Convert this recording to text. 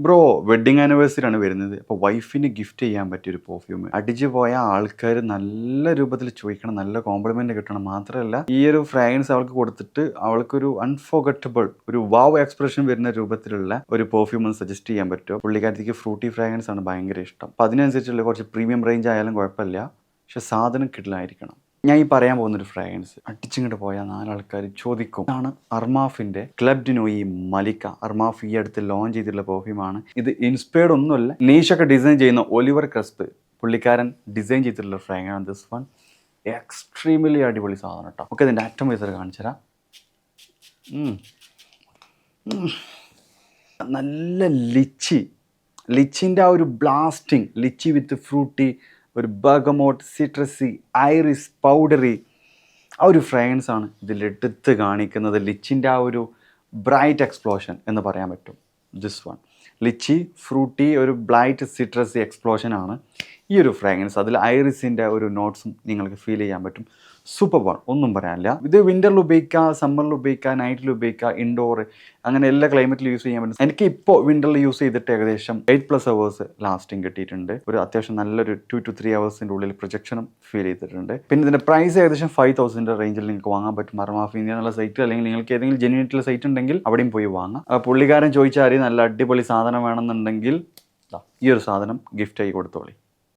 Bro wedding anniversary ആണ് വരുന്നത്. അപ്പോൾ വൈഫിന് ഗിഫ്റ്റ് ചെയ്യാൻ പറ്റിയൊരു പെർഫ്യൂം. അടിച്ചു പോയ ആൾക്കാർ നല്ല രൂപത്തിൽ ചോദിക്കണം, നല്ല കോംപ്ലിമെന്റ് കിട്ടണം. മാത്രമല്ല ഈ ഒരു ഫ്രാഗ്രൻസ് അവൾക്ക് കൊടുത്തിട്ട് അവൾക്കൊരു അൺഫോർഗറ്റബിൾ ഒരു വാവ് എക്സ്പ്രഷൻ വരുന്ന രൂപത്തിലുള്ള ഒരു പെർഫ്യൂം സജസ്റ്റ് ചെയ്യാൻ പറ്റുമോ? പുള്ളിക്കാരത്തേക്ക് ഫ്രൂട്ടി ഫ്രാഗ്രൻസ് ആണ് ഭയങ്കര ഇഷ്ടം. അപ്പോൾ അതിനനുസരിച്ചുള്ള കുറച്ച് പ്രീമിയം റേഞ്ച് ആയാലും കുഴപ്പമില്ല, പക്ഷെ സാധനം കിട്ടലായിരിക്കണം. ഞാൻ ഈ പറയാൻ പോകുന്നൊരു ഫ്രാഗ്രൻസ് അടിച്ചിങ്ങോട്ട് പോയാൽ നാലാൾക്കാർ ചോദിക്കും. ഇതാണ് അർമാഫിൻ്റെ ക്ലബ് ഡി നോയി മലിക്ക. അർമാഫ് ഈ അടുത്ത് ലോഞ്ച് ചെയ്തിട്ടുള്ള പെർഫ്യൂമാണ്. ഇത് ഇൻസ്പയർഡ് ഒന്നുമല്ല, നീഷൊക്കെ ഡിസൈൻ ചെയ്യുന്ന ഒലിവർ ക്രസ്പ് പുള്ളിക്കാരൻ ഡിസൈൻ ചെയ്തിട്ടുള്ള ഫ്രാഗ്രൻസ്. ദിസ് വൺ എക്സ്ട്രീംലി അടിപൊളി സാധനം കേട്ടോ. ഒക്കെ ഇതിൻ്റെ അറ്റമൈസർ കാണിച്ചു തരാം. നല്ല ലിച്ചിൻ്റെ ആ ഒരു ബ്ലാസ്റ്റിംഗ്, ലിച്ചി വിത്ത് ഫ്രൂട്ടി, ഒരു ബർഗമോട്ട്, സിട്രസി, ഐറിസ്, പൗഡറി, ആ ഒരു ഫ്രാഗ്രൻസ് ആണ് ഇതിലെടുത്ത് കാണിക്കുന്നത്. ലിച്ചിൻ്റെ ആ ഒരു ബ്രൈറ്റ് എക്സ്പ്ലോഷൻ എന്ന് പറയാൻ പറ്റും. ദിസ് വൺ ലിച്ചി, ഫ്രൂട്ടി, ഒരു ബ്രൈറ്റ് സിട്രസി എക്സ്പ്ലോഷനാണ് ഈ ഒരു ഫ്രാഗ്രൻസ്. അതിൽ ഐറിസിൻ്റെ ഒരു നോട്ട്സും നിങ്ങൾക്ക് ഫീൽ ചെയ്യാൻ പറ്റും. സൂപ്പർ വൺ, ഒന്നും പറയാനില്ല. ഇത് വിൻ്ററിൽ ഉപയോഗിക്കുക, സമ്മറിൽ ഉപയോഗിക്കുക, നൈറ്റിൽ ഉപയോഗിക്കുക, ഇൻഡോർ, അങ്ങനെ എല്ലാ ക്ലൈമറ്റിലും യൂസ് ചെയ്യാൻ പറ്റും. എനിക്ക് ഇപ്പോൾ വിൻ്ററിൽ യൂസ് ചെയ്തിട്ട് ഏകദേശം 8+ hours ലാസ്റ്റിംഗ് കിട്ടിയിട്ടുണ്ട്. ഒരു അത്യാവശ്യം നല്ലൊരു 2 to 3 hours ഉള്ളിൽ പ്രൊജക്ഷനും ഫീൽ ചെയ്തിട്ടുണ്ട്. പിന്നെ ഇതിൻ്റെ പ്രൈസ് ഏകദേശം 5,000 റേഞ്ചിൽ നിങ്ങൾക്ക് വാങ്ങാൻ പറ്റും. അർമാഫ് ഇന്ത്യ എന്നുള്ള സൈറ്റ്, അല്ലെങ്കിൽ നിങ്ങൾക്ക് ഏതെങ്കിലും ജെന്യൂനായിട്ടുള്ള സൈറ്റ് ഉണ്ടെങ്കിൽ അവിടെയും പോയി വാങ്ങാം. പുള്ളിക്കാരൻ ചോദിച്ചാൽ നല്ല അടിപൊളി സാധനം വേണമെന്നുണ്ടെങ്കിൽ ഈ ഒരു സാധനം ഗിഫ്റ്റായി കൊടുത്തോളി.